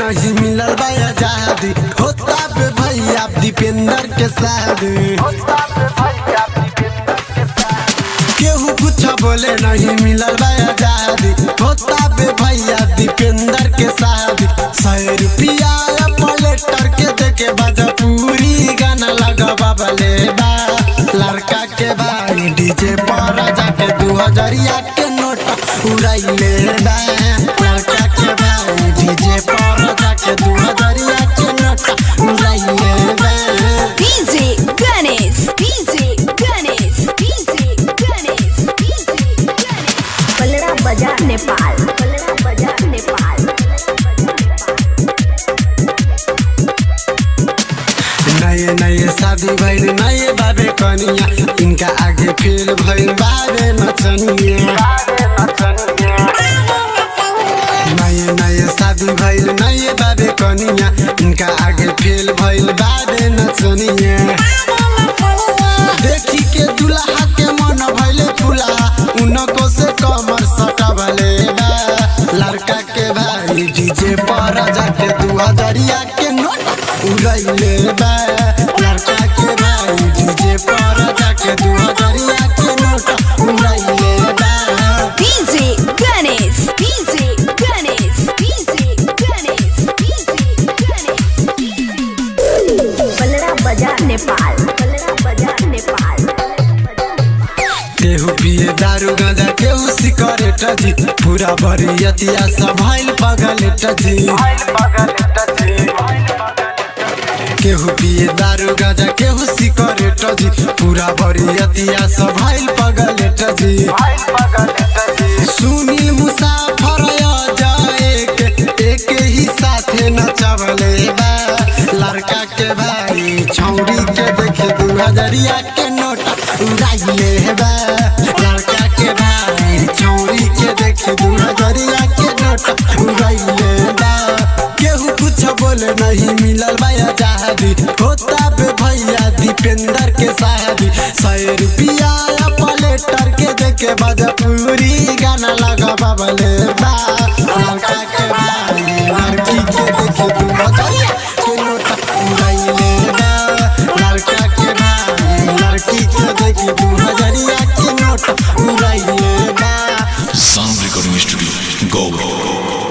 नहीं मिलल बा आजादी होता पे भैया दीपेंद्र के शादी। केहू कुछ बोले नहीं मिलल बा आजादी होता पे भैया दीपेंद्र के शादी। 100 रुपया प्लेटर के देके भोजपुरी गाना लगा बबले बा। लड़का के भाई डीजे पर जाके 2000 के नोट उड़ाइले बा। लड़का के भाई डीजे पर जाके 2000 के नोट उड़ाइले बा। डीजे गणेश पलड़ा बाजार नेपाल। नए नए शादी भइल नए बाबे कनिया इनका आगे फेल भइल बाबे नचनिया। नए नए शादी भइल नए बाबे कनिया इनका आगे फेल भइल बाबे नचनिया। देखी के दुल्हा के मन भइले फुला उनको से कमर सटबले बा। लड़का के भाई डीजे पर जाके 2000 के नोट उड़ाइले बा। लड़का के भाई डीजे पर जाके 2000 के नोट उड़ाइले बा। डीजे गणेश पलड़ा बाजार नेपाल। केहू पिए दारू गांजा केहू सिगरेट जी पूरा बरियतिया सब भइल पगलेट जी। केहू पिए दारू गांजा केहू सिगरेट जी पूरा बरियतिया सब भइल पगलेट जी। सुनील मुसाफर जाए के एक ही साथे नचबले बा। लड़का के भाई छौरी के देखे 2000 के नोट उड़ाइले बा। लड़का के भाई छौरी के देखे 2000 के नोट उड़ाइले बा। केहू कुछ बोले नहीं मिलल बा आजादी होता पे भैया दीपेंद्र के शादी। 100 रुपया प्लेटर के देके भोजपुरी गाना लगा बबले बा। लड़का के भाई लड़की के देखे 2000 के नोट उड़ाइले बा। लड़का के भाई लड़की के देखे 2000 के नोट उड़ाइले बा। साउंड रिकॉर्डिंग स्टूडियो गो।